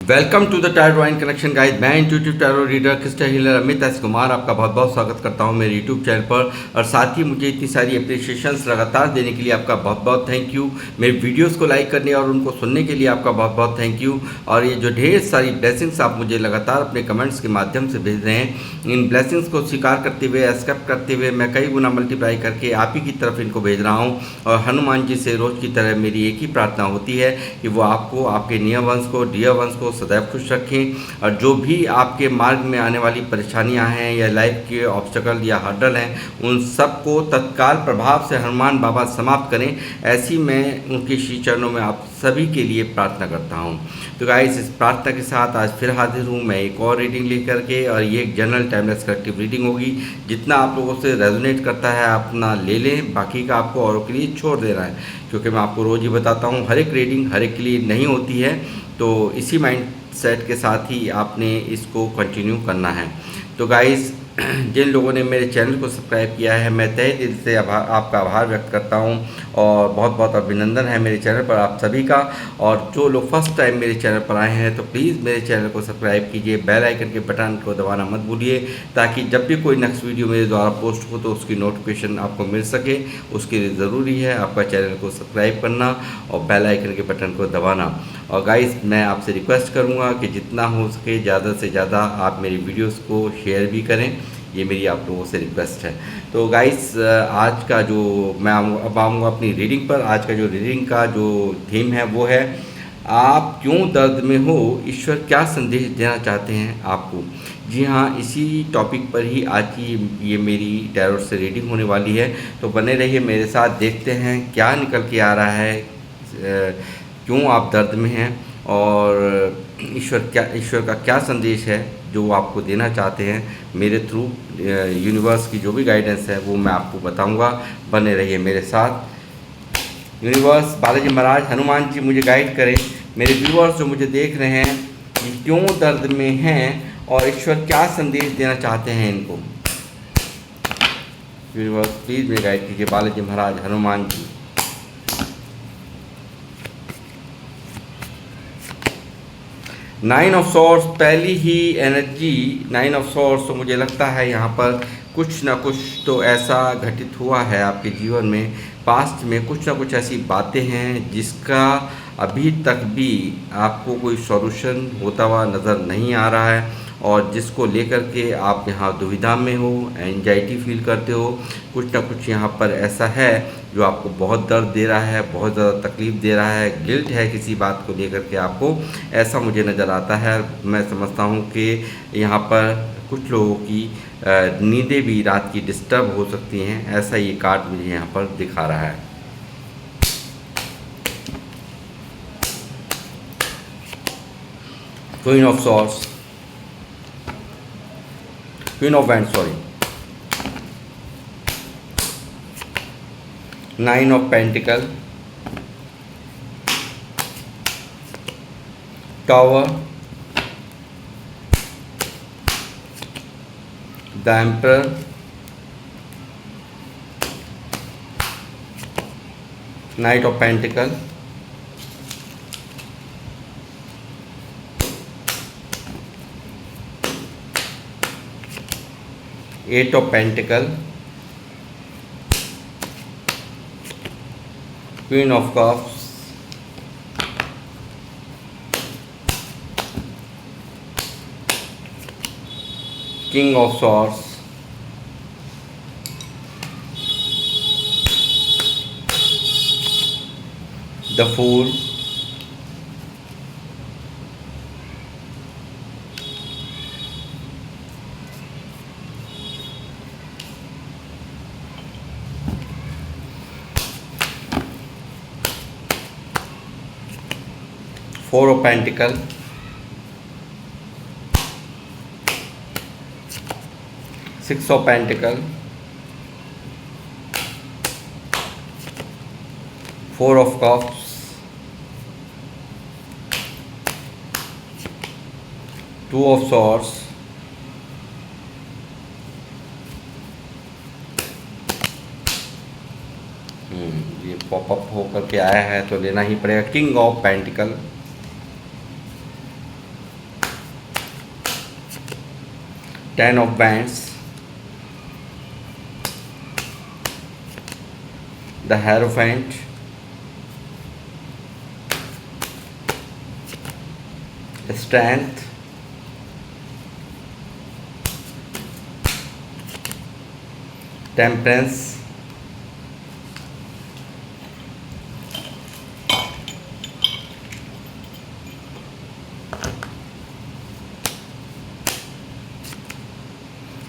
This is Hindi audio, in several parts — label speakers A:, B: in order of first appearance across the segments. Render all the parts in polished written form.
A: Welcome to the tarot drawing connection guide. मैं intuitive tarot reader crystal healer Amit S Kumar आपका बहुत बहुत स्वागत करता हूं मेरे यूट्यूब चैनल पर। और साथ ही मुझे इतनी सारी अप्रिशिएशंस लगातार देने के लिए आपका बहुत बहुत थैंक यू। मेरे वीडियोस को लाइक करने और उनको सुनने के लिए आपका बहुत बहुत थैंक यू। और ये जो ढेर सारी ब्लेसिंग्स आप मुझे लगातार अपने कमेंट्स के माध्यम से भेज रहे हैं, इन ब्लेसिंग्स को स्वीकार करते हुए, एक्सेप्ट करते हुए मैं कई गुना मल्टीप्लाई करके आप ही की तरफ इनको भेज रहा हूँ। और हनुमान जी से रोज़ की तरह मेरी एक ही प्रार्थना होती है कि वो आपको, आपके नियर वंश को, डियर वंश को सदैव खुश रखें। और जो भी आपके मार्ग में आने वाली परेशानियां हैं या लाइफ के ऑब्स्टेकल या हर्डल हैं, उन सब को तत्काल प्रभाव से हनुमान बाबा समाप्त करें, ऐसी मैं उनके श्री चरणों में आप सभी के लिए प्रार्थना करता हूं। तो गाइस, इस प्रार्थना के साथ आज फिर हाजिर हूं मैं एक और रीडिंग लेकर के। और ये एक जनरल टाइमलेस कलेक्टिव रीडिंग होगी। जितना आप लोगों से रेजोनेट करता है अपना ले लें, बाकी का आपको औरों के लिए छोड़ देना है, क्योंकि मैं आपको रोज़ ही बताता हूँ हर एक रीडिंग हर एक के लिए नहीं होती है। तो इसी माइंड सेट के साथ ही आपने इसको कंटिन्यू करना है। तो गाइस, जिन लोगों ने मेरे चैनल को सब्सक्राइब किया है, मैं तहे दिल से आपका आभार व्यक्त करता हूं। और बहुत बहुत अभिनंदन है मेरे चैनल पर आप सभी का। और जो लोग फर्स्ट टाइम मेरे चैनल पर आए हैं, तो प्लीज़ मेरे चैनल को सब्सक्राइब कीजिए, बेल आइकन के बटन को दबाना मत भूलिए, ताकि जब भी कोई नेक्स्ट वीडियो मेरे द्वारा पोस्ट हो तो उसकी नोटिफिकेशन आपको मिल सके। उसके लिए ज़रूरी है आपका चैनल को सब्सक्राइब करना और बेल आइकन के बटन को दबाना। और गाइस, मैं आपसे रिक्वेस्ट करूंगा कि जितना हो सके ज़्यादा से ज़्यादा आप मेरी वीडियोस को शेयर भी करें, ये मेरी आप लोगों से रिक्वेस्ट है। तो गाइस, आज का जो मैं अब आऊँगा अपनी रीडिंग पर। आज का जो रीडिंग का जो थीम है वो है, आप क्यों दर्द में हो, ईश्वर क्या संदेश देना चाहते हैं आपको। जी हाँ, इसी टॉपिक पर ही आज की ये मेरी टैरो से रीडिंग होने वाली है। तो बने रहिए मेरे साथ, देखते हैं क्या निकल के आ रहा है, क्यों आप दर्द में हैं और ईश्वर का क्या संदेश है जो वो आपको देना चाहते हैं। मेरे थ्रू यूनिवर्स की जो भी गाइडेंस है वो मैं आपको बताऊंगा। बने रहिए मेरे साथ। यूनिवर्स, बालाजी महाराज, हनुमान जी मुझे गाइड करें। मेरे व्यूअर्स जो मुझे देख रहे हैं कि क्यों दर्द में हैं और ईश्वर क्या संदेश देना चाहते हैं इनको। यूनिवर्स प्लीज़ मुझे गाइड कीजिए, बालाजी महाराज, Hanuman ji. Nine of swords, पहली ही एनर्जी नाइन ऑफ सॉर्ड्स। तो मुझे लगता है यहाँ पर कुछ ना कुछ तो ऐसा घटित हुआ है आपके जीवन में, पास्ट में कुछ ना कुछ ऐसी बातें हैं जिसका अभी तक भी आपको कोई सॉल्यूशन होता हुआ नज़र नहीं आ रहा है, और जिसको लेकर के आप यहाँ दुविधा में हो, एंजाइटी फील करते हो। कुछ ना कुछ यहाँ पर ऐसा है जो आपको बहुत दर्द दे रहा है, बहुत ज़्यादा तकलीफ़ दे रहा है, गिल्ट है किसी बात को लेकर के आपको, ऐसा मुझे नज़र आता है। मैं समझता हूँ कि यहाँ पर कुछ लोगों की नींदें भी रात की डिस्टर्ब हो सकती हैं, ऐसा ये कार्ड मुझे यहाँ पर दिखा रहा है। Queen of swords, queen of wands, sorry, nine of pentacle, tower, the emperor, knight of pentacle, eight of pentacle, queen of cups, king of swords, the fool, four of pentacle, six of pentacle, four of cups, two of swords, ये पॉपअप होकर के आया है तो लेना ही पड़ेगा, king of pentacle, 10 of Wands, the Hierophant, Strength, Temperance,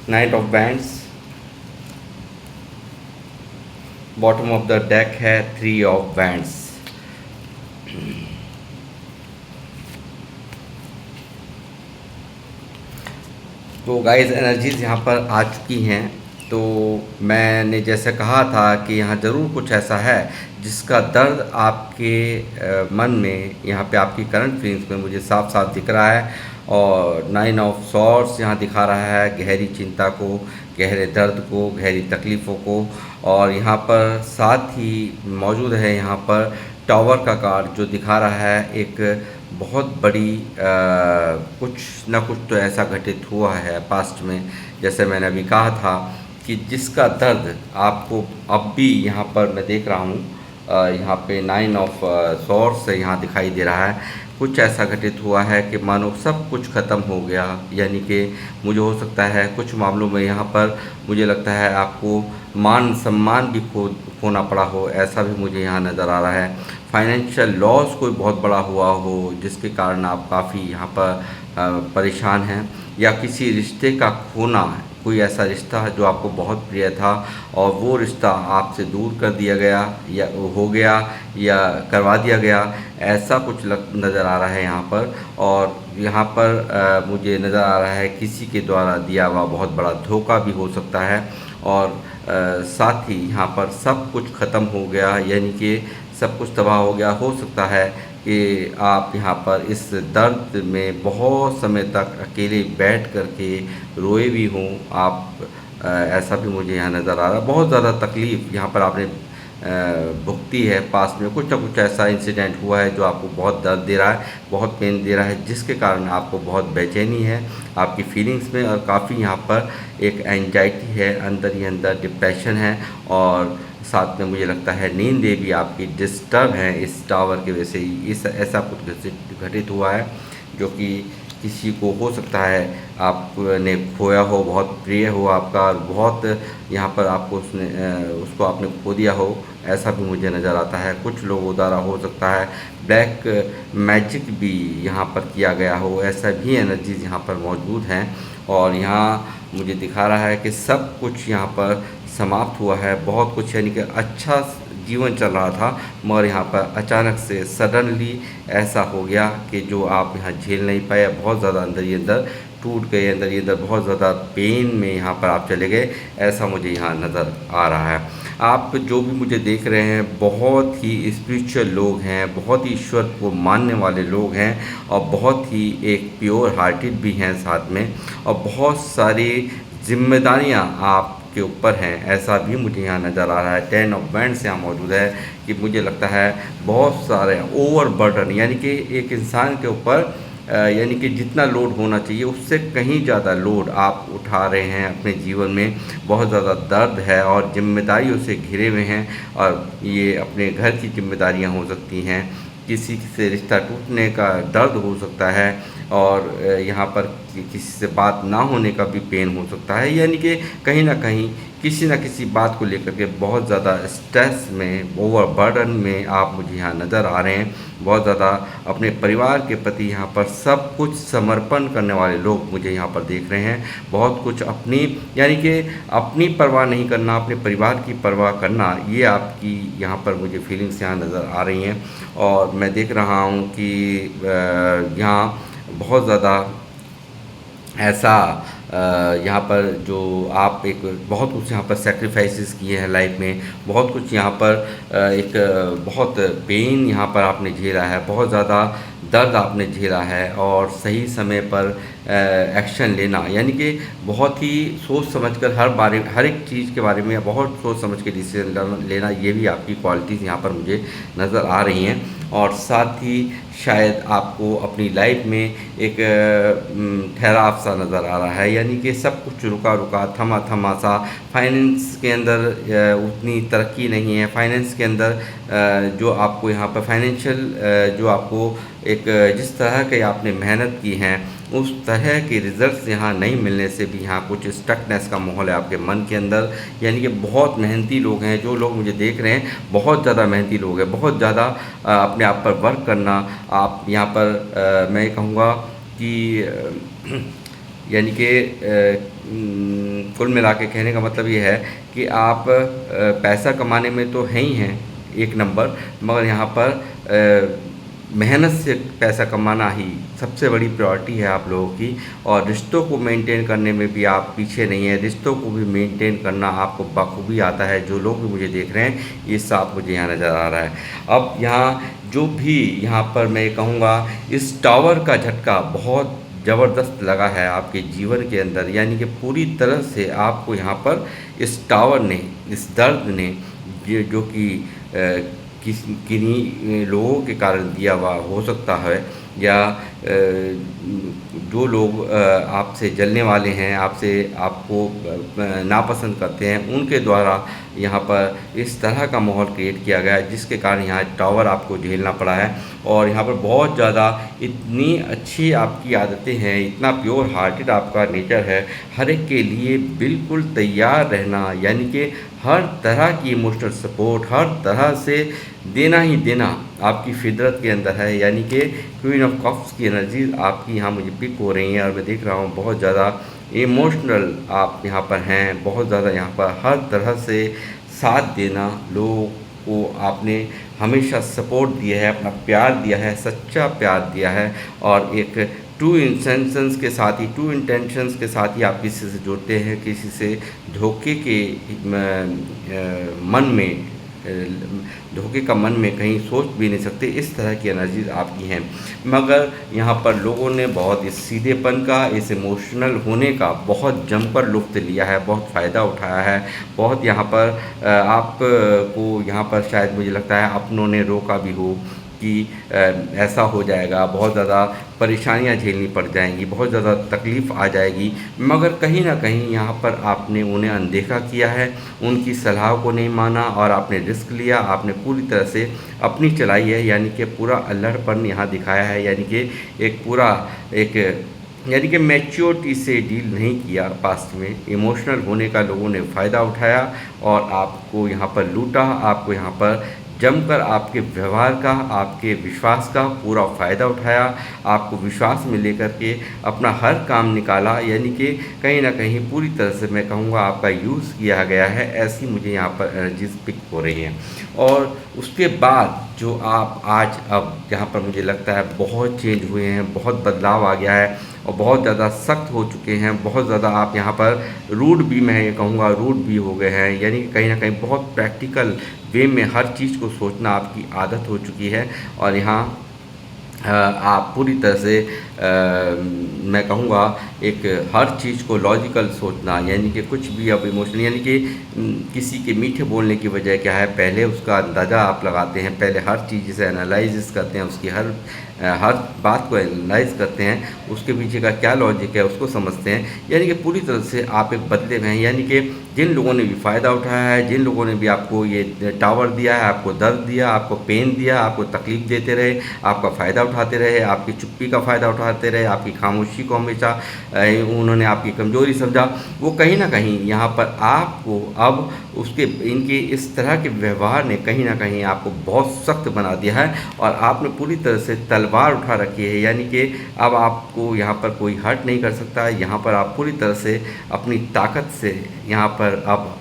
A: Knight of Wands, bottom of the deck है 3 ऑफ Wands। तो गाइस एनर्जीज यहाँ पर आ चुकी हैं। तो मैंने जैसे कहा था कि यहाँ ज़रूर कुछ ऐसा है जिसका दर्द आपके मन में, यहाँ पे आपकी करंट फीलिंग्स में मुझे साफ साफ दिख रहा है। और 9 ऑफ सॉर्ड्स यहाँ दिखा रहा है गहरी चिंता को, गहरे दर्द को, गहरी तकलीफ़ों को। और यहाँ पर साथ ही मौजूद है यहाँ पर टावर का कार्ड जो दिखा रहा है एक बहुत बड़ी कुछ ना कुछ तो ऐसा घटित हुआ है पास्ट में। जैसे मैंने अभी कहा था कि जिसका दर्द आपको अब भी यहाँ पर मैं देख रहा हूँ, यहाँ पे 9 ऑफ सॉर्ड्स यहाँ दिखाई दे रहा है। कुछ ऐसा घटित हुआ है कि मानो सब कुछ ख़त्म हो गया, यानी कि मुझे हो सकता है कुछ मामलों में यहाँ पर मुझे लगता है आपको मान सम्मान भी खोना पड़ा हो, ऐसा भी मुझे यहाँ नज़र आ रहा है। फाइनेंशियल लॉस कोई बहुत बड़ा हुआ हो जिसके कारण आप काफ़ी यहाँ पर परेशान हैं, या किसी रिश्ते का खोना, कोई ऐसा रिश्ता जो आपको बहुत प्रिय था और वो रिश्ता आपसे दूर कर दिया गया या हो गया या करवा दिया गया, ऐसा कुछ नज़र आ रहा है यहाँ पर। और यहाँ पर मुझे नज़र आ रहा है किसी के द्वारा दिया हुआ बहुत बड़ा धोखा भी हो सकता है। और साथ ही यहाँ पर सब कुछ ख़त्म हो गया, यानी कि सब कुछ तबाह हो गया। हो सकता है कि आप यहाँ पर इस दर्द में बहुत समय तक अकेले बैठ कर के रोए भी हों आप, ऐसा भी मुझे यहाँ नज़र आ रहा है। बहुत ज़्यादा तकलीफ़ यहाँ पर आपने भुगती है, पास में कुछ ना कुछ ऐसा इंसिडेंट हुआ है जो आपको बहुत दर्द दे रहा है, बहुत पेन दे रहा है, जिसके कारण आपको बहुत बेचैनी है आपकी फीलिंग्स में। और काफ़ी यहाँ पर एक एंजाइटी है, अंदर ही अंदर डिप्रेशन है। और साथ में मुझे लगता है नींदें भी आपकी डिस्टर्ब हैं इस टावर की वजह से ही। इस ऐसा कुछ घटित हुआ है जो कि किसी को हो सकता है आपने खोया हो, बहुत प्रिय हो आपका, और बहुत यहाँ पर आपको उसको आपने खो दिया हो, ऐसा भी मुझे नज़र आता है। कुछ लोगों द्वारा हो सकता है ब्लैक मैजिक भी यहाँ पर किया गया हो, ऐसा भी एनर्जीज यहाँ पर मौजूद हैं। और यहाँ मुझे दिखा रहा है कि सब कुछ यहाँ पर समाप्त हुआ है, बहुत कुछ, यानी कि अच्छा जीवन चल रहा था, मगर यहाँ पर अचानक से सडनली ऐसा हो गया कि जो आप यहाँ झेल नहीं पाए, बहुत ज़्यादा अंदर ही अंदर टूट गए, अंदर ही अंदर बहुत ज़्यादा पेन में यहाँ पर आप चले गए, ऐसा मुझे यहाँ नज़र आ रहा है। आप जो भी मुझे देख रहे हैं बहुत ही स्पिरिचुअल लोग हैं, बहुत ही ईश्वर को मानने वाले लोग हैं, और बहुत ही एक प्योर हार्टेड भी हैं साथ में, और बहुत सारी जिम्मेदारियाँ आपके ऊपर हैं, ऐसा भी मुझे यहाँ नज़र आ रहा है। 10 ऑफ वैंड्स यहाँ मौजूद है कि मुझे लगता है बहुत सारे ओवर बर्डन, यानी कि एक इंसान के ऊपर यानी कि जितना लोड होना चाहिए उससे कहीं ज़्यादा लोड आप उठा रहे हैं अपने जीवन में। बहुत ज़्यादा दर्द है और जिम्मेदारियों से घिरे हुए हैं, और ये अपने घर की जिम्मेदारियां हो सकती हैं, किसी से रिश्ता टूटने का दर्द हो सकता है, और यहाँ पर किसी से बात ना होने का भी पेन हो सकता है, यानी कि कहीं ना कहीं किसी न किसी बात को लेकर के बहुत ज़्यादा स्ट्रेस में, ओवर बर्डन में आप मुझे यहाँ नज़र आ रहे हैं। बहुत ज़्यादा अपने परिवार के प्रति यहाँ पर सब कुछ समर्पण करने वाले लोग मुझे यहाँ पर देख रहे हैं। बहुत कुछ अपनी, यानी कि अपनी परवाह नहीं करना, अपने परिवार की परवाह करना, ये आपकी यहाँ पर मुझे फीलिंग्स यहाँ नज़र आ रही हैं। और मैं देख रहा हूँ कि यहाँ बहुत ज़्यादा ऐसा यहाँ पर जो आप एक बहुत कुछ यहाँ पर सेक्रीफाइसेस किए हैं लाइफ में, बहुत कुछ यहाँ पर एक बहुत पेन यहाँ पर आपने झेला है, बहुत ज़्यादा दर्द आपने झेला है, और सही समय पर एक्शन लेना, यानी कि बहुत ही सोच समझकर हर एक चीज़ के बारे में बहुत सोच समझ के डिसीजन लेना, ये भी आपकी क्वालिटीज़ यहाँ पर मुझे नज़र आ रही हैं। और साथ ही शायद आपको अपनी लाइफ में एक ठहराव सा नज़र आ रहा है, यानी कि सब कुछ रुका रुका थमा थमा सा। फाइनेंस के अंदर उतनी तरक्की नहीं है। फाइनेंस के अंदर जो आपको यहाँ पर फाइनेंशियल जो आपको एक जिस तरह के आपने मेहनत की हैं उस तरह के रिज़ल्ट्स यहाँ नहीं मिलने से भी यहाँ कुछ स्टकनेस का माहौल है आपके मन के अंदर। यानी कि बहुत मेहनती लोग हैं, जो लोग मुझे देख रहे हैं बहुत ज़्यादा मेहनती लोग हैं, बहुत ज़्यादा अपने आप पर वर्क करना। आप यहाँ पर मैं कहूँगा कि यानी कि कुल मिला के कहने का मतलब ये है कि आप पैसा कमाने में तो हैं ही हैं एक नंबर, मगर यहाँ पर मेहनत से पैसा कमाना ही सबसे बड़ी प्रायोरिटी है आप लोगों की। और रिश्तों को मेंटेन करने में भी आप पीछे नहीं हैं, रिश्तों को भी मेंटेन करना आपको बखूबी आता है। जो लोग भी मुझे देख रहे हैं ये साफ मुझे यहाँ नज़र आ रहा है। अब यहाँ जो भी यहाँ पर मैं कहूँगा इस टावर का झटका बहुत ज़बरदस्त लगा है आपके जीवन के अंदर, यानी कि पूरी तरह से आपको यहाँ पर इस टावर ने, इस दर्द ने जो कि किन्हीं लोगों के कारण दिया हुआ हो सकता है, या जो लोग आपसे जलने वाले हैं, आपको नापसंद करते हैं, उनके द्वारा यहाँ पर इस तरह का माहौल क्रिएट किया गया है जिसके कारण यहाँ टावर आपको झेलना पड़ा है। और यहाँ पर बहुत ज़्यादा इतनी अच्छी आपकी आदतें हैं, इतना प्योर हार्टेड आपका नेचर है, हर एक के लिए बिल्कुल तैयार रहना, यानी कि हर तरह की इमोशनल सपोर्ट, हर तरह से देना ही देना आपकी फितरत के अंदर है। यानी कि क्वीन ऑफ कप्स की एनर्जी आपकी यहाँ मुझे पिक हो रही है और मैं देख रहा हूँ बहुत ज़्यादा इमोशनल आप यहाँ पर हैं, बहुत ज़्यादा यहाँ पर हर तरह से साथ देना, लोगों को आपने हमेशा सपोर्ट दिया है, अपना प्यार दिया है, सच्चा प्यार दिया है। और एक ट्रू इंटेंशंस के साथ ही, ट्रू इंटेंशंस के साथ ही आप किसी से जुड़ते हैं, किसी से धोखे के मन में धोखे का मन में कहीं सोच भी नहीं सकते, इस तरह की एनर्जीज आपकी हैं। मगर यहाँ पर लोगों ने बहुत इस सीधेपन का, इस इमोशनल होने का बहुत जमकर लुत्फ़ लिया है, बहुत फ़ायदा उठाया है। बहुत यहाँ पर आपको यहाँ पर शायद मुझे लगता है अपनों ने रोका भी हो कि ऐसा हो जाएगा, बहुत ज़्यादा परेशानियां झेलनी पड़ जाएंगी, बहुत ज़्यादा तकलीफ़ आ जाएगी, मगर कहीं ना कहीं यहाँ पर आपने उन्हें अनदेखा किया है, उनकी सलाह को नहीं माना और आपने रिस्क लिया, आपने पूरी तरह से अपनी चलाई है, यानी कि पूरा अल्हड़पन यहाँ दिखाया है। यानी कि एक पूरा यानी कि मैच्योरिटी से डील नहीं किया, पास्ट में इमोशनल होने का लोगों ने फ़ायदा उठाया और आपको यहाँ पर लूटा, आपको यहाँ पर जमकर आपके व्यवहार का, आपके विश्वास का पूरा फ़ायदा उठाया, आपको विश्वास में लेकर के अपना हर काम निकाला, यानी कि कहीं ना कहीं पूरी तरह से मैं कहूँगा आपका यूज़ किया गया है। ऐसी मुझे यहाँ पर एनर्जीज पिक हो रही हैं। और उसके बाद जो आप आज अब यहाँ पर मुझे लगता है बहुत चेंज हुए हैं, बहुत बदलाव आ गया है और बहुत ज़्यादा सख्त हो चुके हैं, बहुत ज़्यादा आप यहाँ पर रूड भी, मैं ये कहूँगा रूड भी हो गए हैं, यानी कि कहीं ना कहीं बहुत प्रैक्टिकल वे में हर चीज़ को सोचना आपकी आदत हो चुकी है। और यहाँ आप पूरी तरह से मैं कहूँगा एक हर चीज़ को लॉजिकल सोचना, यानी कि कुछ भी अब इमोशनल, यानी कि किसी के मीठे बोलने की वजह क्या है, पहले उसका अंदाज़ा आप लगाते हैं, पहले हर चीज़ से एनालाइज करते हैं, उसकी हर बात को एनालाइज करते हैं, उसके पीछे का क्या लॉजिक है उसको समझते हैं। यानी कि पूरी तरह से आप एक बदले में हैं। यानी कि जिन लोगों ने भी फ़ायदा उठाया है, जिन लोगों ने भी आपको ये टावर दिया है, आपको दर्द दिया, आपको पेन दिया, आपको तकलीफ़ देते रहे, आपका फ़ायदा उठाते रहे, आपकी चुप्पी का फ़ायदा उठाते रहे, आपकी खामोशी को हमेशा उन्होंने आपकी कमज़ोरी समझा, वो कहीं ना कहीं यहाँ पर आपको अब इनके इस तरह के व्यवहार ने कहीं ना कहीं आपको बहुत सख्त बना दिया है और आपने पूरी तरह से तलवार उठा रखी है। यानी कि अब आपको यहाँ पर कोई हर्ट नहीं कर सकता है। यहाँ पर आप पूरी तरह से अपनी ताकत से यहाँ पर अब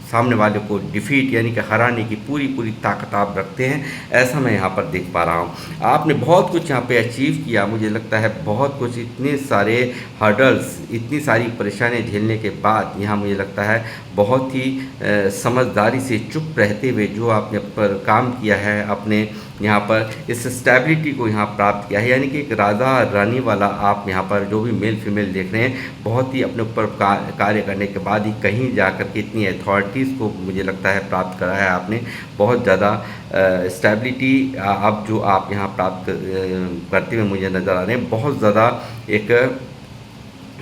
A: सामने वाले को डिफीट, यानी कि हराने की पूरी ताकत आप रखते हैं, ऐसा मैं यहाँ पर देख पा रहा हूँ। आपने बहुत कुछ यहाँ पे अचीव किया, मुझे लगता है बहुत कुछ, इतने सारे हर्डल्स, इतनी सारी परेशानियाँ झेलने के बाद यहाँ मुझे लगता है बहुत ही समझदारी से चुप रहते हुए जो आपने पर काम किया है, अपने यहाँ पर इस स्टेबिलिटी को यहाँ प्राप्त किया है, यानी कि एक राजा रानी वाला आप यहाँ पर जो भी मेल फीमेल देख रहे हैं, बहुत ही अपने ऊपर कार्य करने के बाद ही कहीं जाकर के इतनी अथॉरिटीज़ को मुझे लगता है प्राप्त करा है आपने। बहुत ज़्यादा स्टेबिलिटी अब जो आप यहाँ प्राप्त करते हुए मुझे नज़र आ रहे हैं। बहुत ज़्यादा एक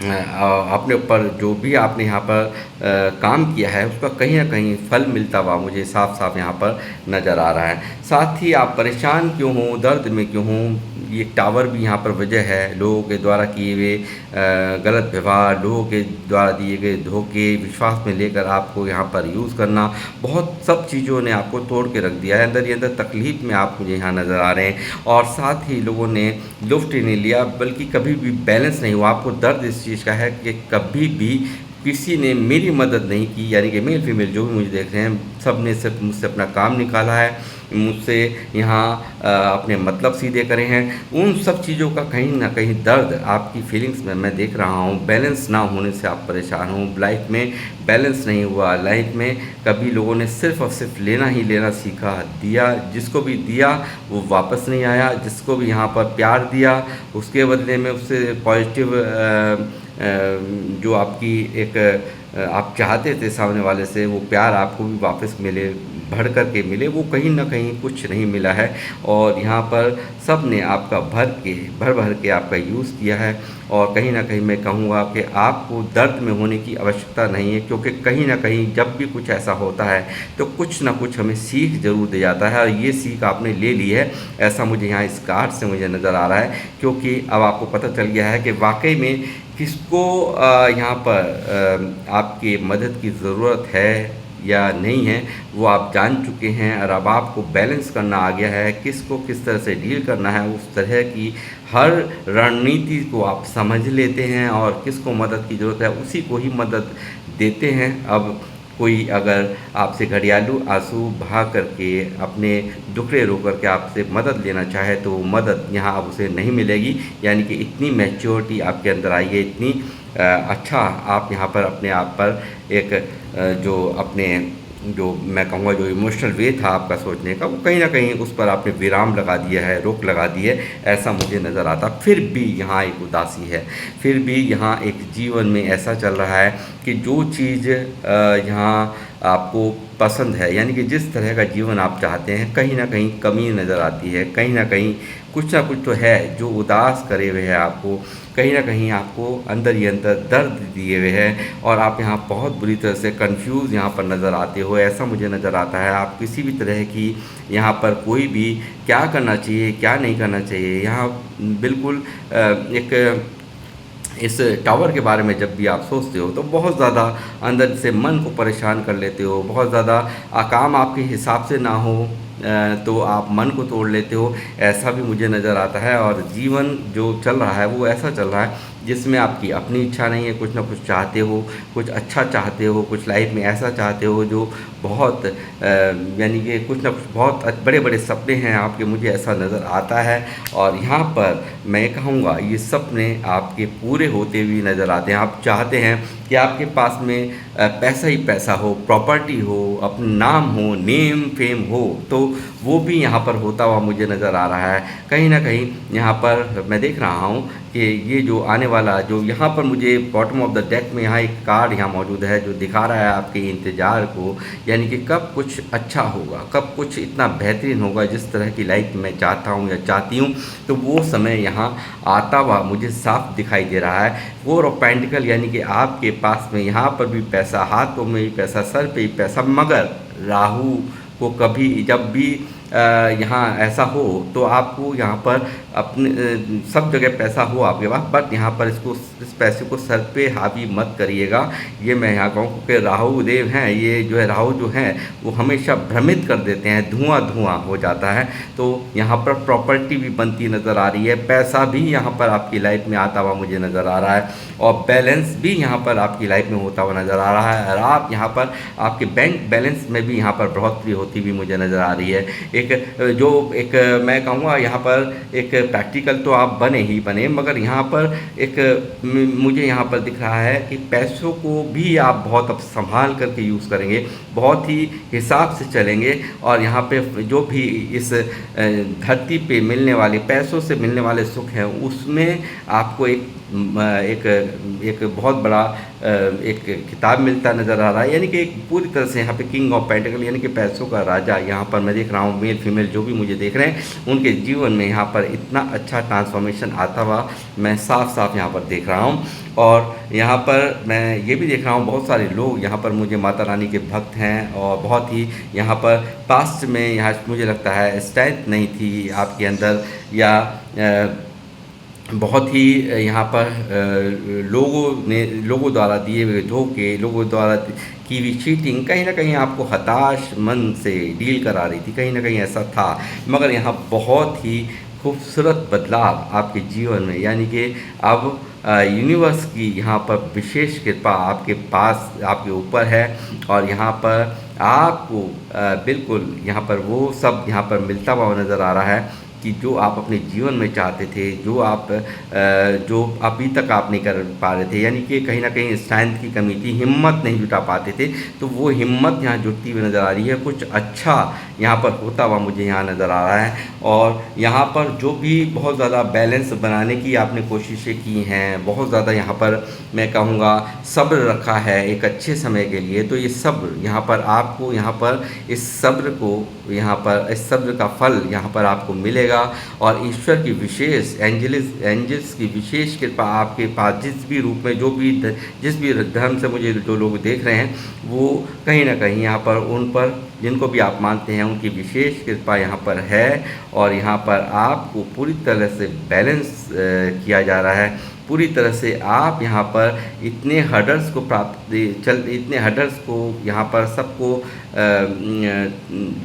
A: अपने ऊपर जो भी आपने यहाँ पर काम किया है उसका कहीं ना कहीं फल मिलता हुआ मुझे साफ साफ यहाँ पर नज़र आ रहा है। साथ ही आप परेशान क्यों हों, दर्द में क्यों हों, ये टावर भी यहाँ पर वजह है। लोगों के द्वारा किए हुए गलत व्यवहार, लोगों के द्वारा दिए गए धोखे, विश्वास में लेकर आपको यहाँ पर यूज़ करना, बहुत सब चीज़ों ने आपको तोड़ के रख दिया है। अंदर ही अंदर तकलीफ़ में आप मुझे यहाँ नज़र आ रहे हैं। और साथ ही लोगों ने लुफ्ट ही नहीं लिया, बल्कि कभी भी बैलेंस नहीं हुआ। आपको दर्द इस चीज़ का है कि कभी भी किसी ने मेरी मदद नहीं की, यानी कि मेल फीमेल जो भी मुझे देख रहे हैं, सब ने सिर्फ मुझसे अपना काम निकाला है, मुझसे यहाँ अपने मतलब सीधे करे हैं। उन सब चीज़ों का कहीं ना कहीं दर्द आपकी फीलिंग्स में मैं देख रहा हूँ। बैलेंस ना होने से आप परेशान हो, लाइफ में बैलेंस नहीं हुआ। लाइफ में कभी लोगों ने सिर्फ और सिर्फ लेना ही लेना सीखा, दिया, जिसको भी दिया वो वापस नहीं आया। जिसको भी यहाँ पर प्यार दिया उसके बदले में उससे पॉजिटिव जो आपकी एक आप चाहते थे सामने वाले से, वो प्यार आपको भी वापस मिले, बढ़ कर के मिले, वो कहीं ना कहीं कुछ नहीं मिला है। और यहाँ पर सब ने आपका भर भर के आपका यूज़ किया है। और कहीं ना कहीं मैं कहूँगा कि आपको दर्द में होने की आवश्यकता नहीं है, क्योंकि कहीं ना कहीं जब भी कुछ ऐसा होता है तो कुछ ना कुछ हमें सीख ज़रूर दे जाता है। और ये सीख आपने ले ली है, ऐसा मुझे यहाँ इस कार्ड से मुझे नज़र आ रहा है। क्योंकि अब आपको पता चल गया है कि वाकई में किसको यहाँ पर आपकी मदद की ज़रूरत है या नहीं है, वो आप जान चुके हैं। और अब आपको बैलेंस करना आ गया है, किसको किस तरह से डील करना है, उस तरह की हर रणनीति को आप समझ लेते हैं। और किसको मदद की ज़रूरत है उसी को ही मदद देते हैं। अब कोई अगर आपसे घड़ियालू आंसू बहा करके अपने दुखड़े रो करके आपसे मदद लेना चाहे तो वो मदद यहाँ अब उसे नहीं मिलेगी। यानी कि इतनी मैच्योरिटी आपके अंदर आई है, इतनी अच्छा आप यहाँ पर अपने आप पर एक जो अपने जो मैं कहूँगा जो इमोशनल वे था आपका सोचने का, वो कहीं ना कहीं उस पर आपने विराम लगा दिया है, रोक लगा दी है, ऐसा मुझे नज़र आता। फिर भी यहाँ एक उदासी है, फिर भी यहाँ एक जीवन में ऐसा चल रहा है कि जो चीज़ यहाँ आपको पसंद है, यानी कि जिस तरह का जीवन आप चाहते हैं, कहीं ना कहीं कमी नज़र आती है। कहीं ना कुछ तो है जो उदास करे हुए है आपको, कहीं ना कहीं आपको अंदर ही अंदर दर्द दिए हुए हैं। और आप यहाँ बहुत बुरी तरह से कंफ्यूज यहाँ पर नज़र आते हो, ऐसा मुझे नज़र आता है। आप किसी भी तरह की यहाँ पर कोई भी क्या करना चाहिए क्या नहीं करना चाहिए, यहाँ बिल्कुल एक इस टावर के बारे में जब भी आप सोचते हो तो बहुत ज़्यादा अंदर से मन को परेशान कर लेते हो। बहुत ज़्यादा काम आपके हिसाब से ना हो तो आप मन को तोड़ लेते हो, ऐसा भी मुझे नज़र आता है। और जीवन जो चल रहा है वो ऐसा चल रहा है जिसमें आपकी अपनी इच्छा नहीं है, कुछ ना कुछ चाहते हो, कुछ अच्छा चाहते हो, कुछ लाइफ में ऐसा चाहते हो जो बहुत यानी कि कुछ ना कुछ बहुत बड़े बड़े सपने हैं आपके, मुझे ऐसा नज़र आता है। और यहाँ पर मैं कहूँगा ये सपने आपके पूरे होते हुए नज़र आते हैं। आप चाहते हैं कि आपके पास में पैसा ही पैसा हो, प्रॉपर्टी हो, अपना नाम हो, नेम फेम हो, तो वो भी यहाँ पर होता हुआ मुझे नज़र आ रहा है। कहीं ना कहीं यहाँ पर मैं देख रहा हूँ कि ये जो आने वाला जो यहाँ पर मुझे बॉटम ऑफ द डेक में यहाँ एक कार्ड यहाँ मौजूद है जो दिखा रहा है आपके इंतज़ार को, यानी कि कब कुछ अच्छा होगा, कब कुछ इतना बेहतरीन होगा जिस तरह की लाइफ मैं चाहता हूँ या चाहती हूँ, तो वो समय यहाँ आता हुआ मुझे साफ दिखाई दे रहा है। फोर ऑफ पेंटिकल यानी कि आपके पास में यहाँ पर भी पैसा, हाथों में भी पैसा, सर पे भी पैसा, मगर राहु को कभी जब भी यहाँ ऐसा हो तो आपको यहाँ पर अपने सब जगह पैसा हो आपके पास, बट यहाँ पर इस पैसे को सर पे हावी मत करिएगा। ये मैं यहाँ कहूँ क्योंकि राहु देव हैं, ये जो है राहु जो हैं वो हमेशा भ्रमित कर देते हैं, धुआं धुआं हो जाता है। तो यहाँ पर प्रॉपर्टी भी बनती नज़र आ रही है, पैसा भी यहाँ पर आपकी लाइफ में आता हुआ मुझे नज़र आ रहा है, और बैलेंस भी यहाँ पर आपकी लाइफ में होता हुआ नज़र आ रहा है। और आप यहाँ पर आपके बैंक बैलेंस में भी यहाँ पर बढ़ोतरी होती हुई मुझे नज़र आ रही है। एक जो एक मैं कहूँगा यहाँ पर एक प्रैक्टिकल तो आप बने ही बने, मगर यहाँ पर एक मुझे यहाँ पर दिख रहा है कि पैसों को भी आप बहुत अब संभाल करके यूज़ करेंगे, बहुत ही हिसाब से चलेंगे। और यहाँ पे जो भी इस धरती पे मिलने वाले पैसों से मिलने वाले सुख हैं, उसमें आपको एक बहुत बड़ा एक खिताब मिलता नज़र आ रहा है, यानी कि एक पूरी तरह से यहाँ पे किंग ऑफ पेंटिकल यानी कि पैसों का राजा यहाँ पर मैं देख रहा हूँ। मेल फीमेल जो भी मुझे देख रहे हैं, उनके जीवन में यहाँ पर इतना अच्छा ट्रांसफॉर्मेशन आता हुआ मैं साफ साफ यहाँ पर देख रहा हूँ। और यहाँ पर मैं ये भी देख रहा हूँ बहुत सारे लोग यहाँ पर मुझे माता रानी के भक्त हैं, और बहुत ही यहाँ पर पास्ट में यहाँ मुझे लगता है स्ट्रेंथ नहीं थी आपके अंदर, या बहुत ही यहाँ पर लोगों द्वारा दिए हुए धोखे, लोगों द्वारा की हुई चीटिंग कहीं ना कहीं आपको हताश मन से डील करा रही थी, कहीं ना कहीं ऐसा था। मगर यहाँ बहुत ही खूबसूरत बदलाव आपके जीवन में, यानी कि अब यूनिवर्स की यहाँ पर विशेष कृपा आपके पास आपके ऊपर है, और यहाँ पर आपको बिल्कुल यहाँ पर वो सब यहाँ पर मिलता हुआ नज़र आ रहा है कि जो आप अपने जीवन में चाहते थे, जो अभी तक आप नहीं कर पा रहे थे, यानी कि कहीं ना कहीं स्ट्रेंथ की कमी थी, हिम्मत नहीं जुटा पाते थे, तो वो हिम्मत यहाँ जुटती हुई नज़र आ रही है। कुछ अच्छा यहाँ पर होता हुआ मुझे यहाँ नज़र आ रहा है। और यहाँ पर जो भी बहुत ज़्यादा बैलेंस बनाने की आपने कोशिशें की हैं, बहुत ज़्यादा यहाँ पर मैं कहूँगा सब्र रखा है एक अच्छे समय के लिए, तो ये सब्र यहाँ पर आपको यहाँ पर इस सब्र का फल यहाँ पर आपको मिलेगा। और ईश्वर की विशेष एंजल्स की विशेष कृपा आपके पास जिस भी रूप में जिस भी धर्म से मुझे जो लोग देख रहे हैं, वो कहीं ना कहीं यहाँ पर उन पर जिनको भी आप मानते हैं उनकी विशेष कृपा यहाँ पर है। और यहाँ पर आपको पूरी तरह से बैलेंस किया जा रहा है, पूरी तरह से आप यहाँ पर इतने हर्डल्स को यहाँ पर सबको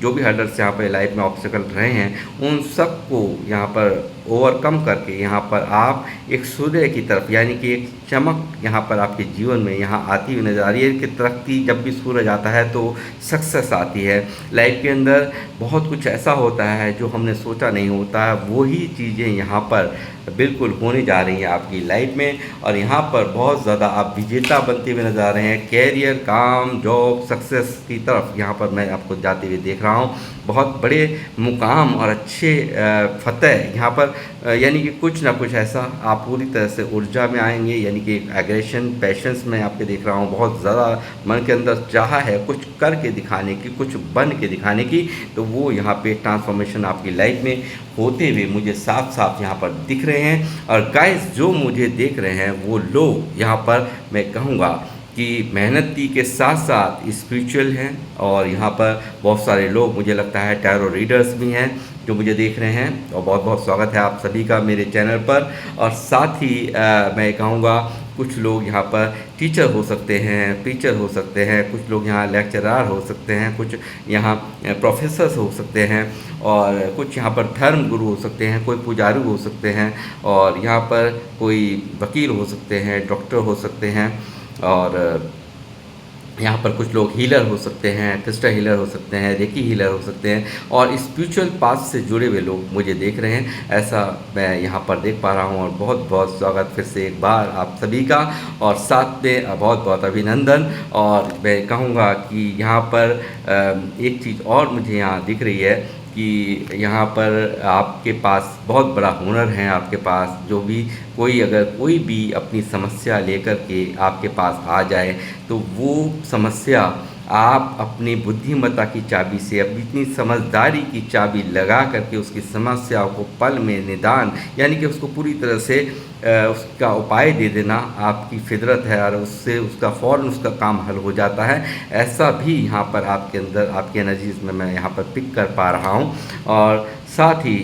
A: जो भी हर्डल्स यहाँ पर लाइफ में ऑब्स्टिकल रहे हैं, उन सब को यहाँ पर ओवरकम करके यहाँ पर आप एक सूर्य की तरफ, यानी कि एक चमक यहाँ पर आपके जीवन में यहाँ आती हुई नज़र आ रही है कि तरक्की, जब भी सूरज आता है तो सक्सेस आती है लाइफ के अंदर। बहुत कुछ ऐसा होता है जो हमने सोचा नहीं होता है, वही चीज़ें यहाँ पर बिल्कुल होने जा रही हैं आपकी लाइफ में। और यहाँ पर बहुत ज़्यादा आप विजेता बनते हुए नज़र आ रहे हैं, कैरियर, काम, जॉब, सक्सेस की तरफ यहाँ पर मैं आपको जाते हुए देख रहा हूँ। बहुत बड़े मुकाम और अच्छे फतेह यहाँ पर, यानी कि कुछ ना कुछ ऐसा आप पूरी तरह से ऊर्जा में आएंगे, यानी कि एग्रेशन, पैशंस में आपके देख रहा हूँ। बहुत ज़्यादा मन के अंदर चाह है कुछ करके दिखाने की, कुछ बन के दिखाने की, तो वो यहाँ पे ट्रांसफॉर्मेशन आपकी लाइफ में होते हुए मुझे साफ साफ यहाँ पर दिख रहे हैं। और गाइस जो मुझे देख रहे हैं वो लोग यहाँ पर मैं कहूँगा कि मेहनती के साथ साथ स्पिरिचुअल हैं, और यहाँ पर बहुत सारे लोग मुझे लगता है टैरो रीडर्स भी हैं जो मुझे देख रहे हैं। और बहुत बहुत स्वागत है आप सभी का मेरे चैनल पर। और साथ ही मैं कहूँगा कुछ लोग यहाँ पर टीचर हो सकते हैं, प्रीचर हो सकते हैं, कुछ लोग यहाँ लेक्चरार हो सकते हैं, कुछ यहाँ प्रोफेसर्स हो सकते हैं, और कुछ यहाँ पर धर्म गुरु हो सकते हैं, कोई पुजारी हो सकते हैं, और यहाँ पर कोई वकील हो सकते हैं, डॉक्टर हो सकते हैं, और यहाँ पर कुछ लोग हीलर हो सकते हैं, क्रिस्टल हीलर हो सकते हैं, रेकी हीलर हो सकते हैं, और स्पिरिचुअल पाथ से जुड़े हुए लोग मुझे देख रहे हैं, ऐसा मैं यहाँ पर देख पा रहा हूँ। और बहुत बहुत स्वागत फिर से एक बार आप सभी का, और साथ में बहुत बहुत अभिनंदन। और मैं कहूँगा कि यहाँ पर एक चीज़ और मुझे यहाँ दिख रही है कि यहाँ पर आपके पास बहुत बड़ा हुनर है आपके पास। जो भी अगर कोई भी अपनी समस्या लेकर के आपके पास आ जाए, तो वो समस्या आप अपनी बुद्धिमत्ता की चाबी से, अपनी समझदारी की चाबी लगा करके उसकी समस्या को पल में निदान, यानी कि उसको पूरी तरह से उसका उपाय दे देना आपकी फितरत है, और उससे उसका फ़ौरन उसका काम हल हो जाता है। ऐसा भी यहाँ पर आपके अंदर, आपकी एनर्जीज़ में मैं यहाँ पर पिक कर पा रहा हूँ। और साथ ही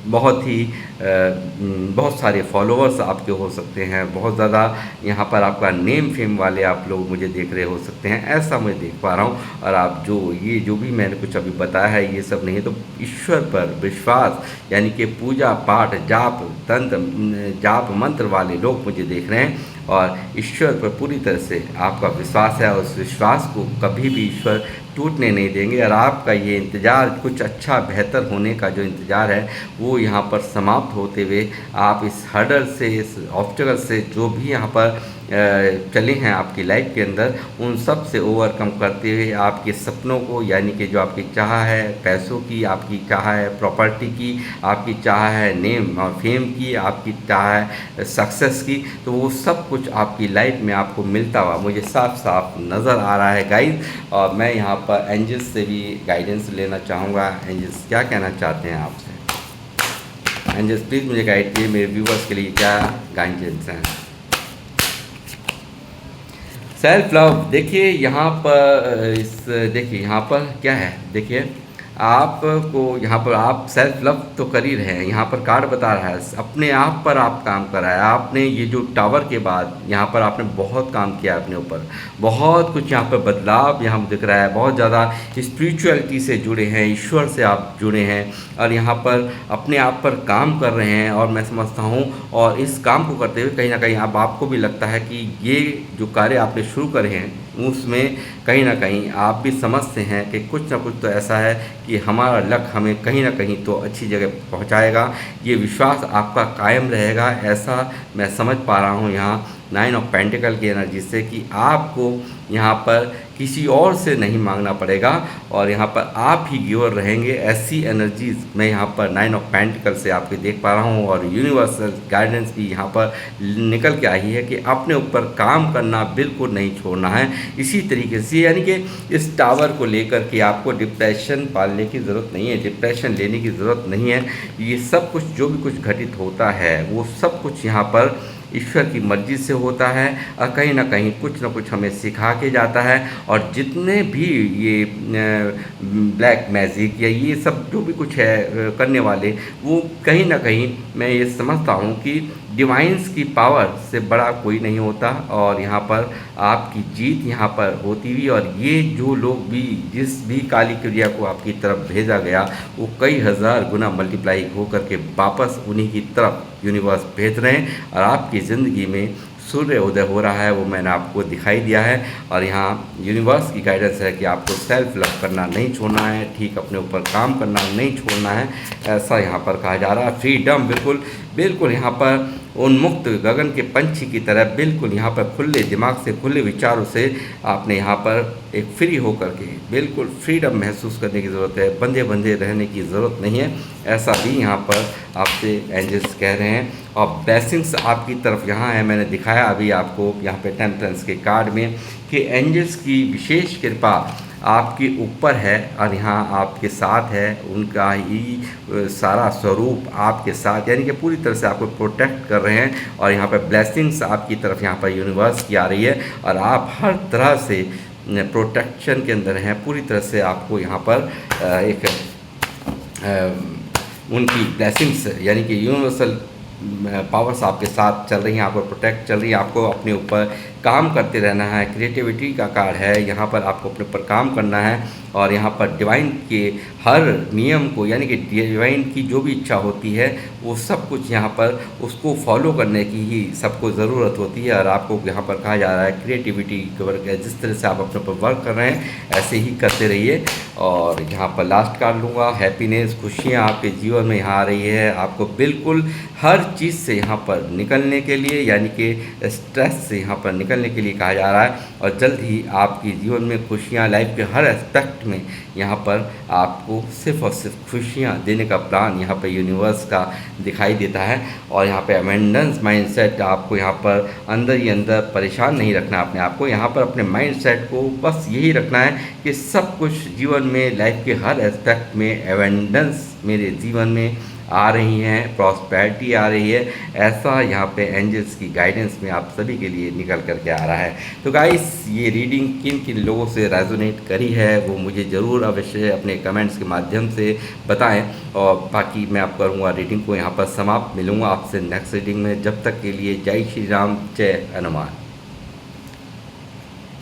A: बहुत ही बहुत सारे फॉलोअर्स आपके हो सकते हैं, बहुत ज़्यादा यहाँ पर आपका नेम फेम वाले आप लोग मुझे देख रहे हो सकते हैं, ऐसा मैं देख पा रहा हूँ। और आप जो भी मैंने कुछ अभी बताया है ये सब नहीं, तो ईश्वर पर विश्वास यानी कि पूजा पाठ जाप मंत्र वाले लोग मुझे देख रहे हैं और ईश्वर पर पूरी तरह से आपका विश्वास है और उस विश्वास को कभी भी ईश्वर टूटने नहीं देंगे। और आपका ये इंतज़ार कुछ अच्छा बेहतर होने का जो इंतज़ार है वो यहाँ पर समाप्त होते हुए आप इस हर्डल से, इस ऑब्स्टेकल से जो भी यहाँ पर चले हैं आपकी लाइफ के अंदर, उन सब से ओवरकम करते हुए आपके सपनों को यानी कि जो आपकी चाह है पैसों की, आपकी चाह है प्रॉपर्टी की, आपकी चाह है नेम और फेम की, आपकी चाह है सक्सेस की, तो वो सब कुछ आपकी लाइफ में आपको मिलता हुआ मुझे साफ साफ नज़र आ रहा है गाइस। और मैं यहाँ पर एंजल्स से भी गाइडेंस लेना चाहूँगा। एंजल्स क्या कहना चाहते हैं आपसे? एंजल्स प्लीज़ मुझे गाइड कीजिए, मेरे व्यूवर्स के लिए क्या गाइडेंस हैं? सेल्फ लव, देखिए यहाँ पर देखिए यहाँ पर क्या है, देखिए आपको यहाँ पर आप सेल्फ लव तो कर ही रहे हैं। यहाँ पर कार्ड बता रहा है अपने आप पर आप काम कर रहा है। आपने ये जो टावर के बाद यहाँ पर आपने बहुत काम किया अपने ऊपर, बहुत कुछ यहाँ पर बदलाव यहाँ दिख रहा है, बहुत ज़्यादा स्पिरिचुअलिटी से जुड़े हैं, ईश्वर से आप जुड़े हैं और यहाँ पर अपने आप पर काम कर रहे हैं। और मैं समझता हूँ और इस काम को करते हुए कहीं ना कहीं अब आपको भी लगता है कि ये जो कार्य आपने शुरू करे हैं उसमें कहीं ना कहीं आप भी समझते हैं कि कुछ ना कुछ तो ऐसा है कि हमारा लक्ष्य हमें कहीं ना कहीं तो अच्छी जगह पहुंचाएगा। ये विश्वास आपका कायम रहेगा, ऐसा मैं समझ पा रहा हूँ यहाँ 9 ऑफ पेंटिकल की एनर्जी से कि आपको यहाँ पर किसी और से नहीं मांगना पड़ेगा और यहाँ पर आप ही गिवर रहेंगे। ऐसी एनर्जीज मैं यहाँ पर 9 ऑफ पेंटिकल से आपके देख पा रहा हूँ और यूनिवर्सल गाइडेंस भी यहाँ पर निकल के आई है कि अपने ऊपर काम करना बिल्कुल नहीं छोड़ना है। इसी तरीके से यानी कि इस टावर को लेकर के आपको डिप्रेशन पालने की ज़रूरत नहीं है, डिप्रेशन लेने की ज़रूरत नहीं है। ये सब कुछ जो भी कुछ घटित होता है वो सब कुछ यहाँ पर ईश्वर की मर्ज़ी से होता है और कहीं ना कुछ हमें सिखा के जाता है। और जितने भी ये ब्लैक मैजिक या ये सब जो भी कुछ है करने वाले, वो कहीं ना कहीं मैं ये समझता हूँ कि डिवाइंस की पावर से बड़ा कोई नहीं होता और यहाँ पर आपकी जीत यहाँ पर होती हुई। और ये जो लोग भी जिस भी काली क्रिया को आपकी तरफ भेजा गया वो कई हज़ार गुना मल्टीप्लाई होकर के वापस उन्हीं की तरफ यूनिवर्स भेज रहे हैं और आपकी ज़िंदगी में सूर्य उदय हो रहा है, वो मैंने आपको दिखाई दिया है। और यहाँ यूनिवर्स की गाइडेंस है कि आपको सेल्फ लव करना नहीं छोड़ना है, ठीक अपने ऊपर काम करना नहीं छोड़ना है, ऐसा यहाँ पर कहा जा रहा है। फ्रीडम बिल्कुल बिल्कुल यहाँ पर उन्मुक्त गगन के पंछी की तरह बिल्कुल यहाँ पर खुले दिमाग से, खुले विचारों से आपने यहाँ पर एक फ्री होकर के बिल्कुल फ्रीडम महसूस करने की ज़रूरत है, बंधे बंधे रहने की ज़रूरत नहीं है, ऐसा भी यहाँ पर आपसे एंजल्स कह रहे हैं। और ब्लेसिंग्स आपकी तरफ यहाँ है, मैंने दिखाया अभी आपको यहाँ पे टेम्परेंस के कार्ड में कि एंजल्स की विशेष कृपा आपके ऊपर है और यहाँ आपके साथ है, उनका ही सारा स्वरूप आपके साथ यानी कि पूरी तरह से आपको प्रोटेक्ट कर रहे हैं। और यहाँ पर ब्लेसिंग्स आपकी तरफ यहाँ पर यूनिवर्स की आ रही है और आप हर तरह से प्रोटेक्शन के अंदर हैं, पूरी तरह से आपको यहाँ पर एक उनकी ब्लेसिंग्स यानी कि यूनिवर्सल पावर्स आपके साथ चल रही हैं, आपको प्रोटेक्ट चल रही है। आपको अपने ऊपर काम करते रहना है, क्रिएटिविटी का कार्ड है, यहाँ पर आपको अपने ऊपर काम करना है। और यहाँ पर डिवाइन के हर नियम को यानी कि डिवाइन की जो भी इच्छा होती है वो सब कुछ यहाँ पर उसको फॉलो करने की ही सबको ज़रूरत होती है। और आपको यहाँ पर कहा जा रहा है क्रिएटिविटी के वर्क है, जिस तरह से आप अपने ऊपर वर्क कर रहे हैं ऐसे ही करते रहिए। और यहाँ पर लास्ट कार्ड लूँगा, हैप्पीनेस, खुशियाँ आपके जीवन में यहाँ आ रही है। आपको बिल्कुल हर चीज़ से यहाँ पर निकलने के लिए यानी कि स्ट्रेस से यहाँ पर निकलने के लिए कहा जा रहा है। और जल्द ही आपके जीवन में खुशियाँ, लाइफ के हर एस्पेक्ट में यहाँ पर आपको सिर्फ़ और सिर्फ खुशियाँ देने का प्लान यहाँ पर यूनिवर्स का दिखाई देता है। और यहाँ पे अबंडेंस माइंडसेट आपको यहाँ पर अंदर ही अंदर परेशान नहीं रखना अपने आप को, यहाँ पर अपने माइंडसेट को बस यही रखना है कि सब कुछ जीवन में, लाइफ के हर एस्पेक्ट में अबंडेंस मेरे जीवन में आ रही हैं, प्रॉस्पेरिटी आ रही है, ऐसा यहाँ पे एंजल्स की गाइडेंस में आप सभी के लिए निकल करके आ रहा है। तो गाइस, ये रीडिंग किन किन लोगों से रेजोनेट करी है वो मुझे ज़रूर अवश्य अपने कमेंट्स के माध्यम से बताएं, और बाकी मैं आप करूँगा रीडिंग को यहाँ पर समाप्त। मिलूँगा आपसे नेक्स्ट रीडिंग में, जब तक के लिए जय श्री राम, जय हनुमान।